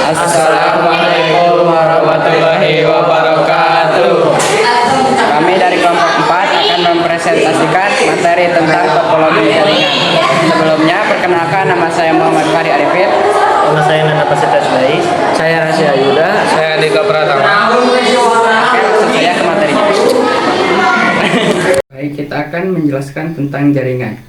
Assalamualaikum warahmatullahi wabarakatuh. Kami dari kelompok 4 akan mempresentasikan materi tentang topologi jaringan. Sebelumnya, perkenalkan, nama saya Muhammad Fahri Arifin. Nama saya Nanda Pasitas Bais. Saya Rasya Yuda. Saya Andika Pratama. Oke, langsung saja ke materinya. Baik, kita akan menjelaskan tentang jaringan.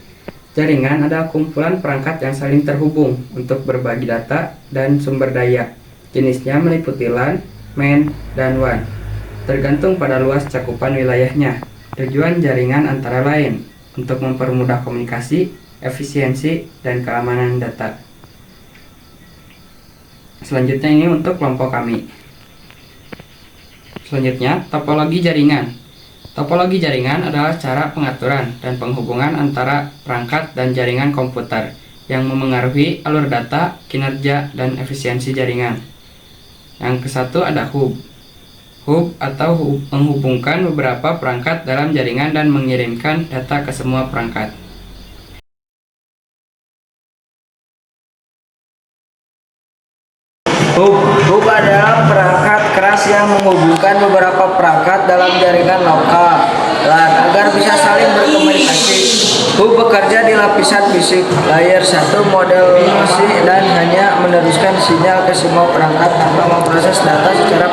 Jaringan adalah kumpulan perangkat yang saling terhubung untuk berbagi data dan sumber daya. Jenisnya meliputi LAN, MAN, dan WAN. Tergantung pada luas cakupan wilayahnya. Tujuan jaringan antara lain untuk mempermudah komunikasi, efisiensi, dan keamanan data. Selanjutnya ini untuk kelompok kami. Selanjutnya, topologi jaringan. Topologi jaringan adalah cara pengaturan dan penghubungan antara perangkat dan jaringan komputer yang memengaruhi alur data, kinerja, dan efisiensi jaringan. Yang kesatu ada hub. Hub atau menghubungkan beberapa perangkat dalam jaringan dan mengirimkan data ke semua perangkat. Hub adalah perangkat keras yang menghubungkan beberapa perangkat dalam jaringan lokal LAN agar bisa saling berkomunikasi. Hub bekerja di lapisan fisik layer 1 model OSI dan hanya meneruskan sinyal ke semua perangkat tanpa memproses data secara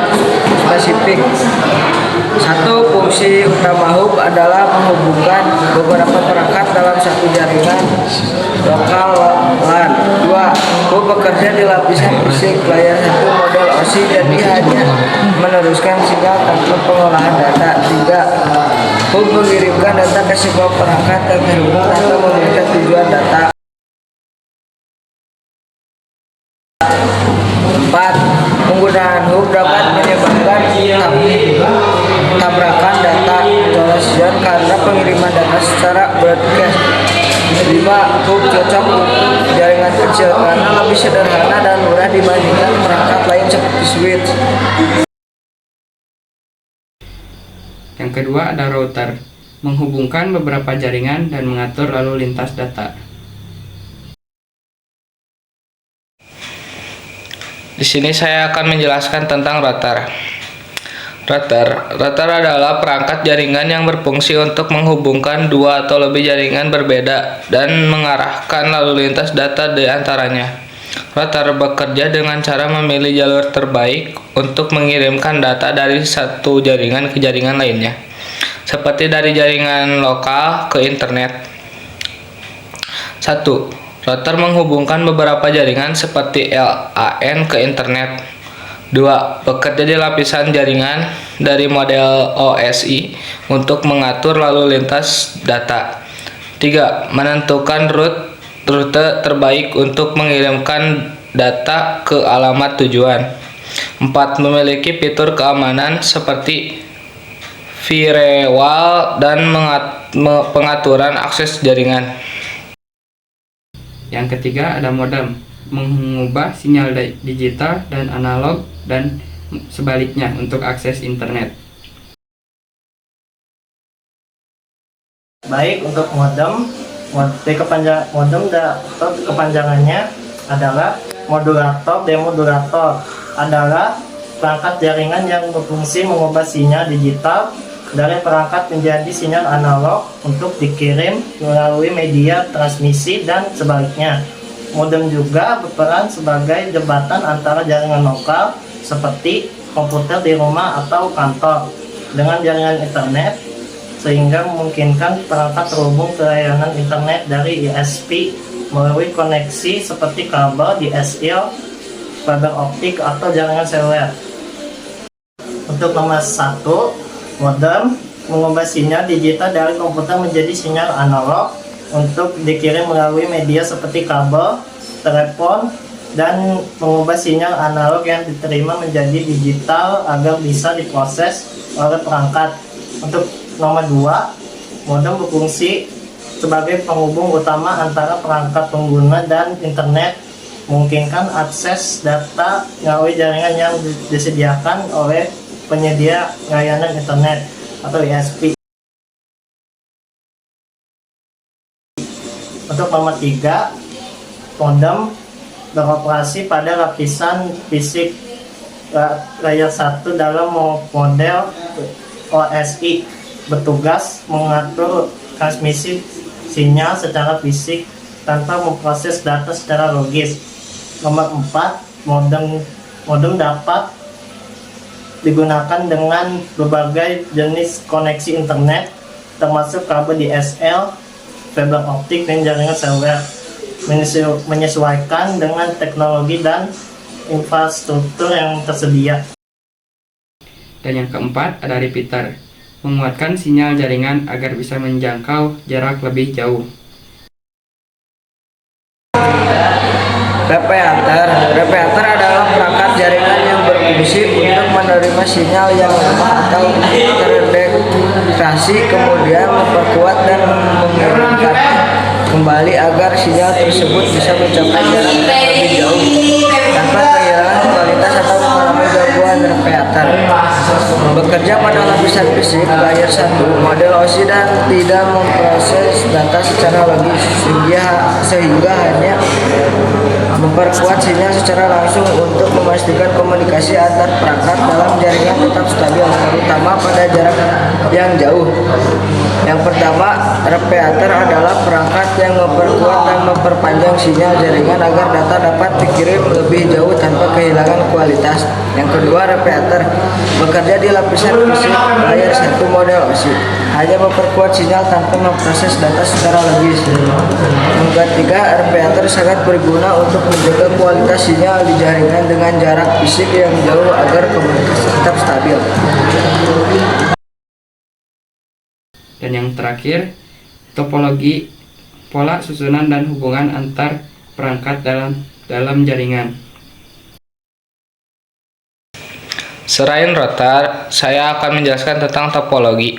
spesifik. Satu fungsi utama hub adalah menghubungkan beberapa perangkat dalam satu jaringan lokal LAN. 2. Hub bekerja di lapisan fisik layer 1 model OSI jadi hanya meneruskan sinyal tanpa pengolahan data. 3. Hub mengirimkan data ke semua perangkat yang terhubung tanpa memberikan tujuan data. 4. Penggunaan hub dapat menyebabkan tabrakan data collision karena pengiriman data secara broadcast. 5. Hub cocok untuk jaringan kecil karena lebih sederhana dan murah dibandingkan perangkat lain seperti switch. Yang kedua ada router, menghubungkan beberapa jaringan dan mengatur lalu lintas data. Di sini saya akan menjelaskan tentang router. Router adalah perangkat jaringan yang berfungsi untuk menghubungkan dua atau lebih jaringan berbeda dan mengarahkan lalu lintas data di antaranya. Router bekerja dengan cara memilih jalur terbaik untuk mengirimkan data dari satu jaringan ke jaringan lainnya, seperti dari jaringan lokal ke internet. 1. Router menghubungkan beberapa jaringan seperti LAN ke internet. 2. Bekerja di lapisan jaringan dari model OSI untuk mengatur lalu lintas data. 3. Menentukan rute terbaik untuk mengirimkan data ke alamat tujuan. 4. Memiliki fitur keamanan seperti firewall dan pengaturan akses jaringan. Yang ketiga ada modem, mengubah sinyal digital dan analog dan sebaliknya untuk akses internet. Baik, untuk modem kepanjangannya adalah modulator. Demodulator adalah perangkat jaringan yang berfungsi mengubah sinyal digital dari perangkat menjadi sinyal analog untuk dikirim melalui media transmisi dan sebaliknya. Modem juga berperan sebagai jembatan antara jaringan lokal seperti komputer di rumah atau kantor dengan jaringan internet, sehingga memungkinkan perangkat terhubung ke layanan internet dari ISP melalui koneksi seperti kabel, DSL, fiber optik, atau jaringan seluler. Untuk nomor 1, modem mengubah sinyal digital dari komputer menjadi sinyal analog untuk dikirim melalui media seperti kabel, telepon, dan mengubah sinyal analog yang diterima menjadi digital agar bisa diproses oleh perangkat. Untuk nomor 2, modem berfungsi sebagai penghubung utama antara perangkat pengguna dan internet, memungkinkan akses data melalui jaringan yang disediakan oleh penyedia layanan internet atau ISP. Untuk nomor 3, modem beroperasi pada lapisan fisik layer 1 dalam model OSI, bertugas mengatur transmisi sinyal secara fisik tanpa memproses data secara logis. Nomor 4, modem dapat digunakan dengan berbagai jenis koneksi internet, termasuk kabel DSL, fiber optik, dan jaringan seluler, menyesuaikan dengan teknologi dan infrastruktur yang tersedia. Dan yang keempat ada repeater, menguatkan sinyal jaringan agar bisa menjangkau jarak lebih jauh. Repeater adalah perangkat jaringan yang berfungsi untuk menerima sinyal yang lemah atau terdeteksi, kemudian memperkuat dan mengirimkan kembali agar sinyal tersebut bisa mencapai jarak lebih jauh tanpa kehilangan kualitas atau mengalami gangguan. Repeater bekerja pada lapisan fisik layer 1 model OSI dan tidak memproses data secara logis, sehingga hanya memperkuat sinyal secara langsung untuk memastikan komunikasi antar perangkat dalam jaringan tetap stabil, terutama pada jarak yang jauh. Yang pertama, repeater adalah perangkat yang memperkuat dan memperpanjang sinyal jaringan agar data dapat dikirim lebih jauh tanpa kehilangan kualitas. Yang kedua, repeater bekerja di lapisan fisik layer 1 model OSI, hanya memperkuat sinyal tanpa memproses data secara logis. Yang ketiga, repeater sangat berguna untuk menjaga kualitas sinyal di jaringan dengan jarak fisik yang jauh agar komunikasi tetap stabil. Dan yang terakhir, topologi, pola susunan dan hubungan antar perangkat dalam jaringan. Selain router, saya akan menjelaskan tentang topologi.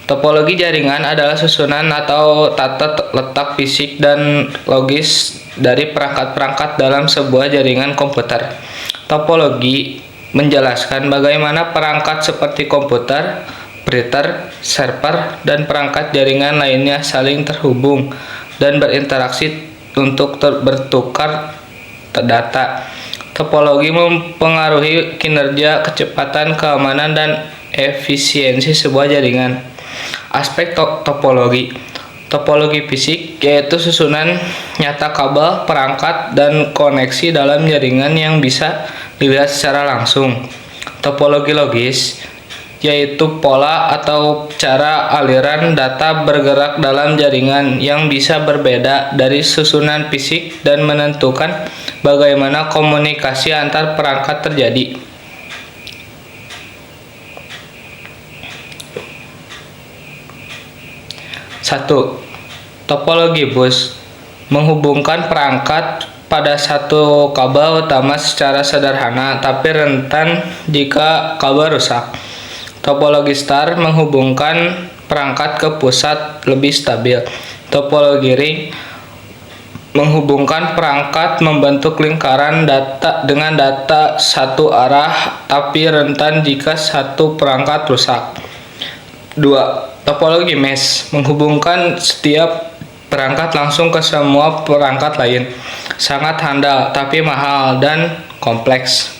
Topologi jaringan adalah susunan atau tata letak fisik dan logis dari perangkat-perangkat dalam sebuah jaringan komputer. Topologi menjelaskan bagaimana perangkat seperti komputer, printer, server, dan perangkat jaringan lainnya saling terhubung dan berinteraksi untuk bertukar data. Topologi mempengaruhi kinerja, kecepatan, keamanan, dan efisiensi sebuah jaringan. Aspek topologi. Topologi fisik yaitu susunan nyata kabel, perangkat, dan koneksi dalam jaringan yang bisa dilihat secara langsung. Topologi logis yaitu pola atau cara aliran data bergerak dalam jaringan yang bisa berbeda dari susunan fisik dan menentukan bagaimana komunikasi antar perangkat terjadi. Satu, topologi bus menghubungkan perangkat pada satu kabel utama secara sederhana, tapi rentan jika kabel rusak. Topologi star menghubungkan perangkat ke pusat lebih stabil. Topologi ring menghubungkan perangkat membentuk lingkaran data dengan data satu arah, tapi rentan jika satu perangkat rusak. 2. Topologi mesh menghubungkan setiap perangkat langsung ke semua perangkat lain. Sangat handal, tapi mahal dan kompleks.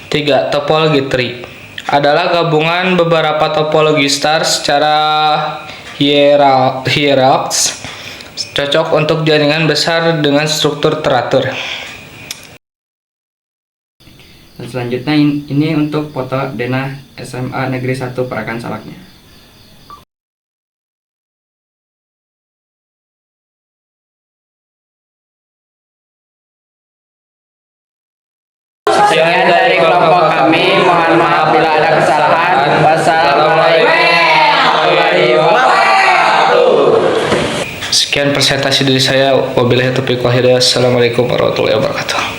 3. Topologi tree adalah gabungan beberapa topologi star secara hierarkis, cocok untuk jaringan besar dengan struktur teratur. Dan selanjutnya ini untuk foto denah SMA Negeri 1 Parakan Salaknya. Sekian dari kelompok kami, mohon maaf bila ada kesalahan. Wassalamualaikum warahmatullahi wabarakatuh. Sekian presentasi dari saya. Wabillahi taufiq wal hidayah. Assalamualaikum warahmatullahi wabarakatuh.